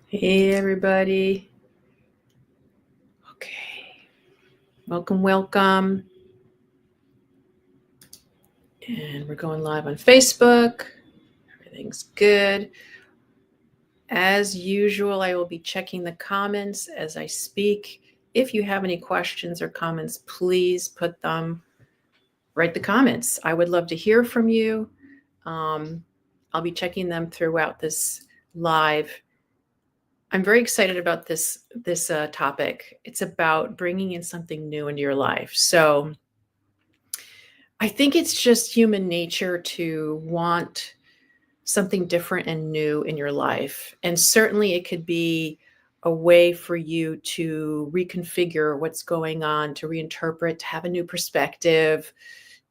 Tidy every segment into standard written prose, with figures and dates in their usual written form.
Hey, everybody. Okay. Welcome, welcome. And we're going live on Facebook. Everything's good. As usual, I will be checking the comments as I speak. If you have any questions or comments, please put them, write the comments. I would love to hear from you. I'll be checking them throughout this live. I'm very excited about this topic. It's about bringing in something new into your life. So I think it's just human nature to want something different and new in your life. And certainly it could be a way for you to reconfigure what's going on, to reinterpret, to have a new perspective,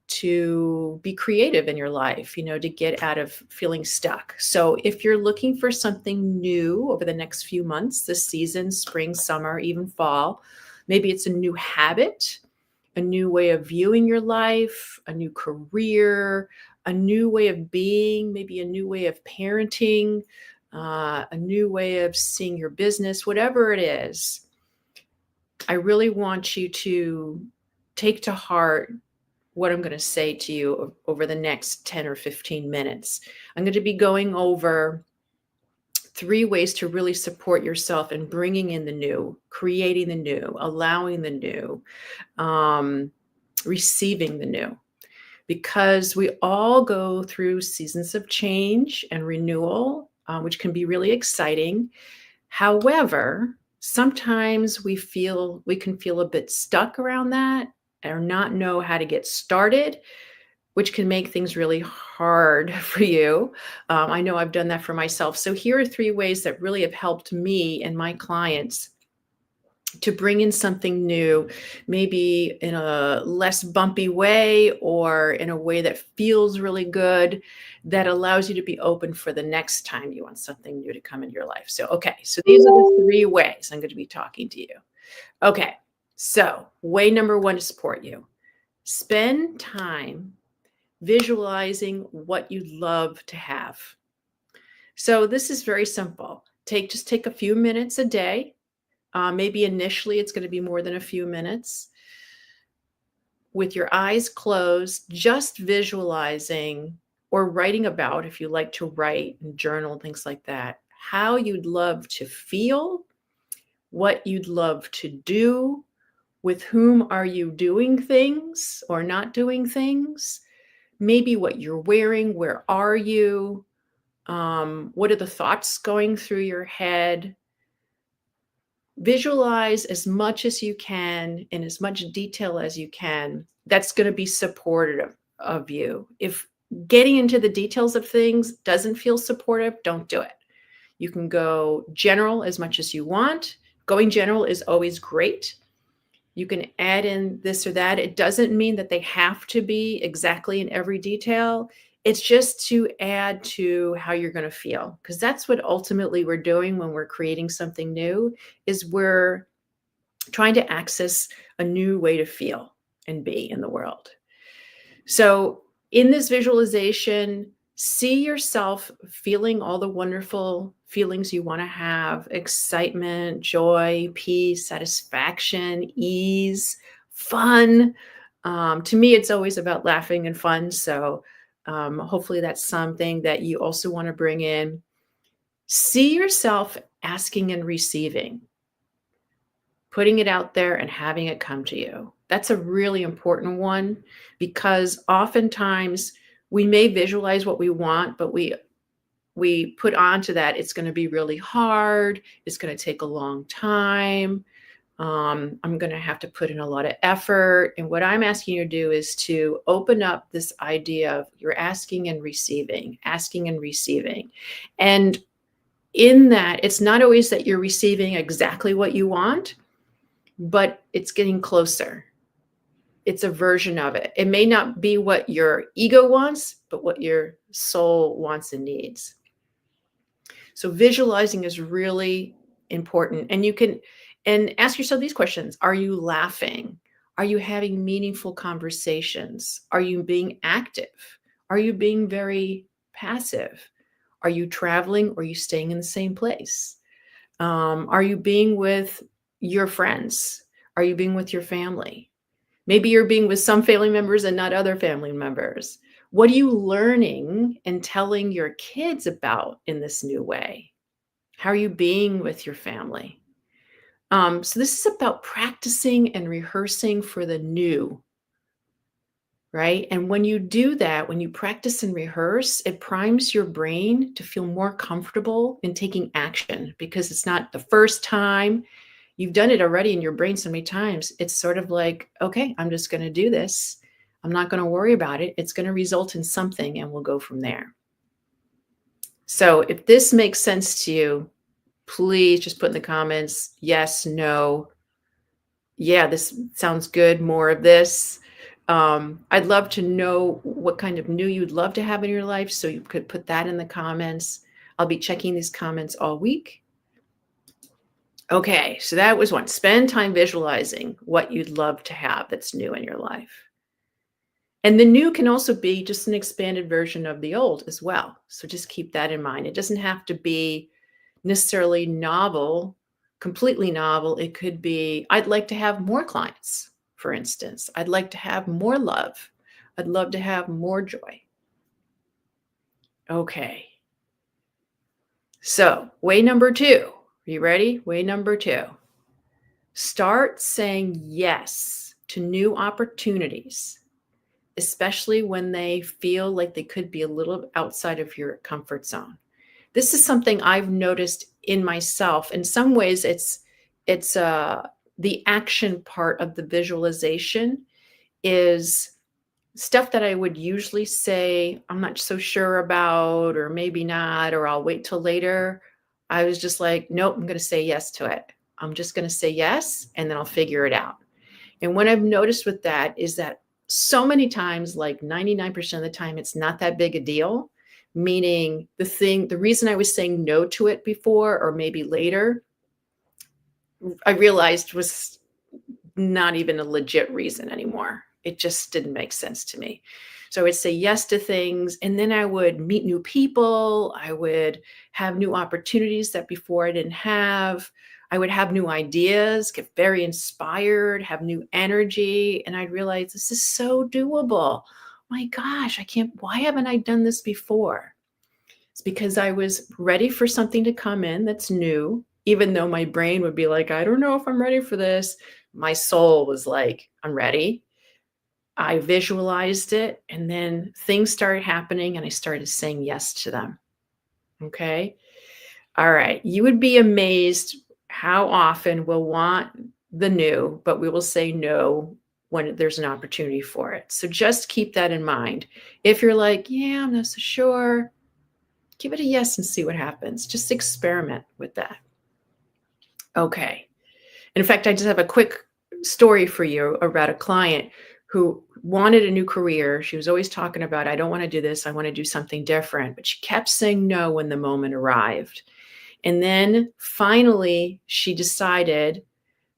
to be creative in your life, to get out of feeling stuck. So if you're looking for something new over the next few months, this season, spring, summer, even fall, maybe it's a new habit, a new way of viewing your life, a new career, a new way of being, maybe a new way of parenting, a new way of seeing your business, whatever it is. I really want you to take to heart what I'm going to say to you over the next 10 or 15 minutes. I'm going to be going over 3 ways to really support yourself in bringing in the new, creating the new, allowing the new, receiving the new. Because we all go through seasons of change and renewal, which can be really exciting. However, sometimes we can feel a bit stuck around that or not know how to get started, which can make things really hard for you. I know I've done that for myself. So here are 3 ways that really have helped me and my clients to bring in something new, maybe in a less bumpy way or in a way that feels really good, that allows you to be open for the next time you want something new to come into your life. So these are the 3 ways I'm going to be talking to you. Okay, so way number 1 to support you. Spend time visualizing what you'd love to have. So this is very simple. Just take a few minutes a day. Maybe initially it's going to be more than a few minutes. With your eyes closed, just visualizing or writing about, if you like to write and journal, things like that, how you'd love to feel, what you'd love to do, with whom are you doing things or not doing things, maybe what you're wearing, where are you, what are the thoughts going through your head. Visualize as much as you can in as much detail as you can. That's going to be supportive of you. If getting into the details of things doesn't feel supportive, don't do it. You can go general as much as you want. Going general is always great. You can add in this or that. It doesn't mean that they have to be exactly in every detail. It's just to add to how you're going to feel, because that's what ultimately we're doing when we're creating something new, is we're trying to access a new way to feel and be in the world. So in this visualization, see yourself feeling all the wonderful feelings you want to have: excitement, joy, peace, satisfaction, ease, fun. To me, it's always about laughing and fun. So hopefully that's something that you also want to bring in. See yourself asking and receiving, putting it out there and having it come to you. That's a really important one, because oftentimes we may visualize what we want, but we put onto that it's going to be really hard. It's going to take a long time. I'm going to have to put in a lot of effort. And what I'm asking you to do is to open up this idea of you're asking and receiving, asking and receiving. And in that, it's not always that you're receiving exactly what you want, but it's getting closer. It's a version of it. It may not be what your ego wants, but what your soul wants and needs. So visualizing is really important. And you can ask yourself these questions. Are you laughing? Are you having meaningful conversations? Are you being active? Are you being very passive? Are you traveling, or are you staying in the same place? Are you being with your friends? Are you being with your family? Maybe you're being with some family members and not other family members. What are you learning and telling your kids about in this new way? How are you being with your family? So this is about practicing and rehearsing for the new, right? And when you do that, when you practice and rehearse, it primes your brain to feel more comfortable in taking action because it's not the first time. You've done it already in your brain so many times. It's sort of like, okay, I'm just going to do this. I'm not going to worry about it. It's going to result in something and we'll go from there. So if this makes sense to you, please just put in the comments, yes, no, yeah, this sounds good, more of this. I'd love to know what kind of new you'd love to have in your life, so you could put that in the comments. I'll be checking these comments all week. Okay, so that was one. Spend time visualizing what you'd love to have that's new in your life. And the new can also be just an expanded version of the old as well. So just keep that in mind. It doesn't have to be necessarily novel, completely novel. It could be, I'd like to have more clients, for instance. I'd like to have more love. I'd love to have more joy. Okay. So, way number 2. Are you ready? Way number 2. Start saying yes to new opportunities, especially when they feel like they could be a little outside of your comfort zone. This is something I've noticed in myself. In some ways, it's the action part of the visualization is stuff that I would usually say I'm not so sure about, or maybe not, or I'll wait till later. I was just like, nope, I'm going to say yes to it. I'm just going to say yes, and then I'll figure it out. And what I've noticed with that is that so many times, like 99% of the time, it's not that big a deal. Meaning the reason I was saying no to it before, or maybe later, I realized was not even a legit reason anymore. It just didn't make sense to me. So I would say yes to things, and then I would meet new people. I would have new opportunities that before I didn't have. I would have new ideas, get very inspired, have new energy, and I'd realize this is so doable. My gosh, why haven't I done this before? It's because I was ready for something to come in that's new, even though my brain would be like, I don't know if I'm ready for this. My soul was like, I'm ready. I visualized it, and then things started happening, and I started saying yes to them. Okay. All right. You would be amazed how often we'll want the new, but we will say no when there's an opportunity for it. So just keep that in mind. If you're like, yeah, I'm not so sure, give it a yes and see what happens. Just experiment with that. Okay. In fact, I just have a quick story for you about a client who wanted a new career. She was always talking about, I don't want to do this. I want to do something different. But she kept saying no when the moment arrived. And then finally, she decided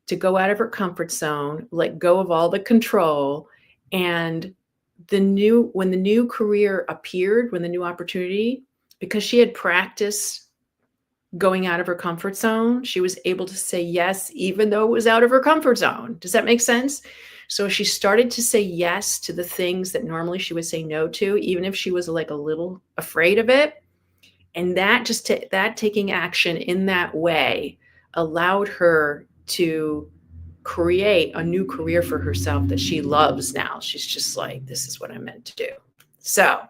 to go out of her comfort zone, let go of all the control. And when the new career appeared, when the new opportunity, because she had practiced going out of her comfort zone, she was able to say yes, even though it was out of her comfort zone. Does that make sense? So she started to say yes to the things that normally she would say no to, even if she was like a little afraid of it. And that that taking action in that way allowed her to create a new career for herself that she loves now. She's just like, this is what I'm meant to do. So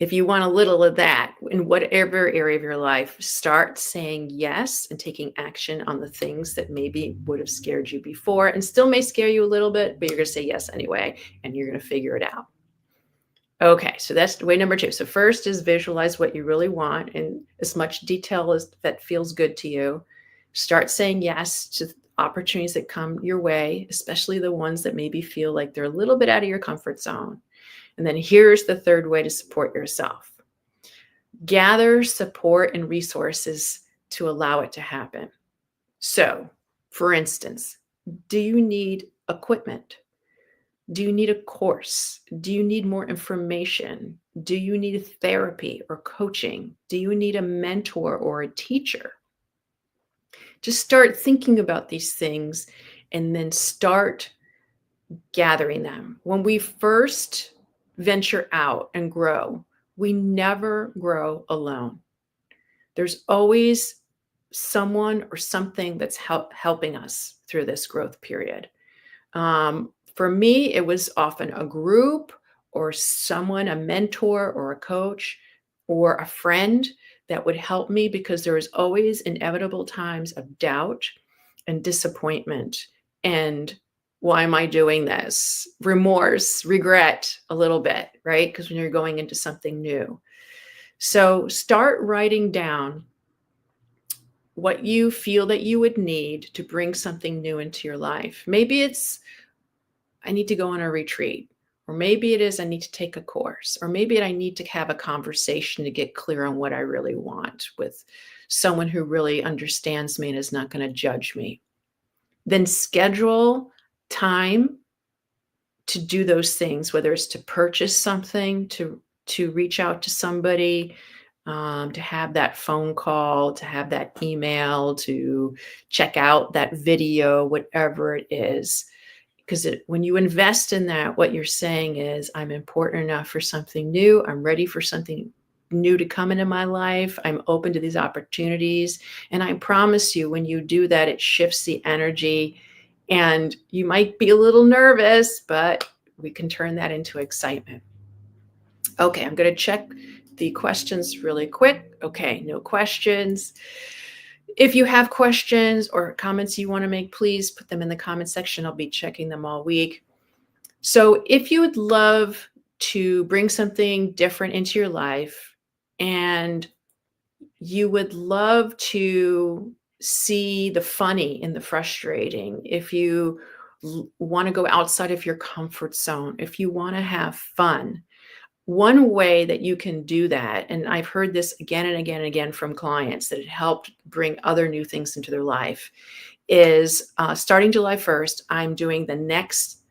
if you want a little of that in whatever area of your life, start saying yes and taking action on the things that maybe would have scared you before and still may scare you a little bit, but you're going to say yes anyway, and you're going to figure it out. Okay, so that's way number 2. So first is visualize what you really want in as much detail as that feels good to you. Start saying yes to opportunities that come your way, especially the ones that maybe feel like they're a little bit out of your comfort zone. And then here's the third way to support yourself. Gather support and resources to allow it to happen. So, for instance, do you need equipment? Do you need a course? Do you need more information? Do you need therapy or coaching? Do you need a mentor or a teacher? Just start thinking about these things and then start gathering them. When we first venture out and grow, we never grow alone. There's always someone or something that's helping us through this growth period. For me, it was often a group or someone, a mentor or a coach or a friend that would help me because there was always inevitable times of doubt and disappointment and why am I doing this? Remorse, regret a little bit, right? Because when you're going into something new. So start writing down what you feel that you would need to bring something new into your life. Maybe it's, I need to go on a retreat, or maybe it is, I need to take a course, or maybe I need to have a conversation to get clear on what I really want with someone who really understands me and is not going to judge me. Then schedule time to do those things, whether it's to purchase something, to reach out to somebody, to have that phone call, to have that email, to check out that video, whatever it is. Because when you invest in that, what you're saying is, I'm important enough for something new. I'm ready for something new to come into my life. I'm open to these opportunities. And I promise you, when you do that, it shifts the energy. And you might be a little nervous, but we can turn that into excitement. Okay, I'm going to check the questions really quick. Okay, no questions. If you have questions or comments you want to make, please put them in the comment section. I'll be checking them all week. So if you would love to bring something different into your life and you would love to see the funny in the frustrating, if you want to go outside of your comfort zone, if you want to have fun, one way that you can do that, and I've heard this again and again and again from clients that it helped bring other new things into their life, is starting July 1st, I'm doing the next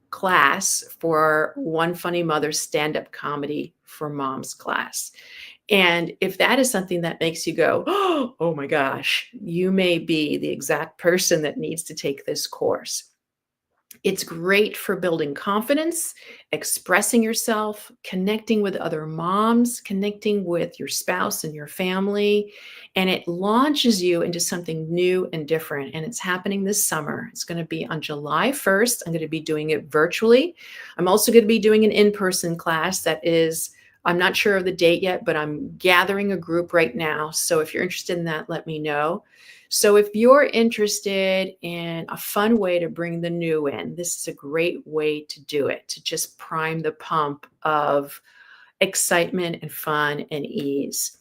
class for One Funny Mother stand-up comedy for moms class. And if that is something that makes you go, oh my gosh, you may be the exact person that needs to take this course. It's great for building confidence, expressing yourself, connecting with other moms, connecting with your spouse and your family, and it launches you into something new and different. And it's happening this summer. It's going to be on July 1st. I'm going to be doing it virtually. I'm also going to be doing an in-person class that is, I'm not sure of the date yet, but I'm gathering a group right now. So if you're interested in that, let me know. So if you're interested in a fun way to bring the new in, this is a great way to do it, to just prime the pump of excitement and fun and ease.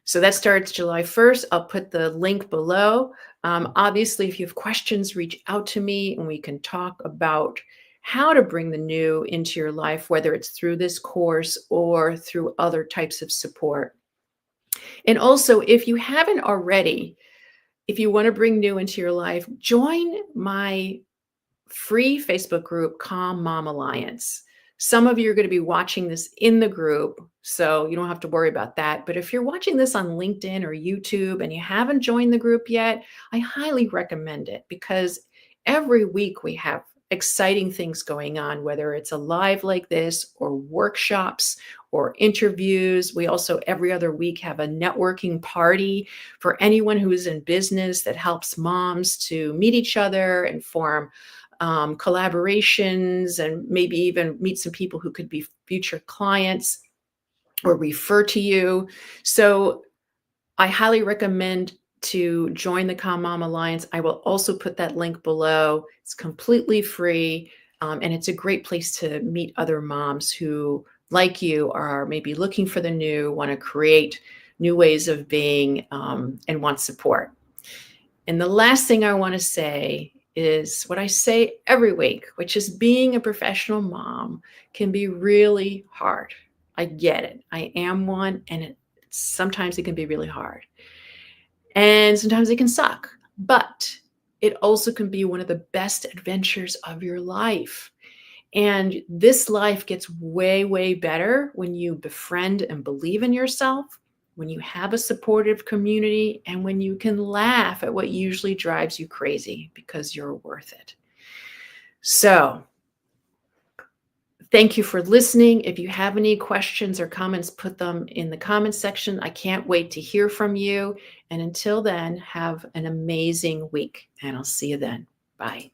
So that starts July 1st. I'll put the link below. Obviously, if you have questions, reach out to me and we can talk about how to bring the new into your life, whether it's through this course or through other types of support. And also, if you haven't already, if you want to bring new into your life, join my free Facebook group, Calm Mom Alliance. Some of you are going to be watching this in the group, so you don't have to worry about that. But if you're watching this on LinkedIn or YouTube and you haven't joined the group yet, I highly recommend it because every week we have exciting things going on, whether it's a live like this or workshops or interviews. We also every other week have a networking party for anyone who is in business that helps moms to meet each other and form collaborations and maybe even meet some people who could be future clients or refer to you. So I highly recommend to join the Calm Mom Alliance. I will also put that link below. It's completely free, and it's a great place to meet other moms who, like you, are maybe looking for the new, want to create new ways of being, and want support. And the last thing I want to say is what I say every week, which is being a professional mom can be really hard. I get it. I am one, and sometimes it can be really hard. And sometimes it can suck, but it also can be one of the best adventures of your life. And this life gets way, way better when you befriend and believe in yourself when you have a supportive community, and when you can laugh at what usually drives you crazy because you're worth it. So, thank you for listening. If you have any questions or comments, put them in the comments section. I can't wait to hear from you. And until then, have an amazing week, and I'll see you then. Bye.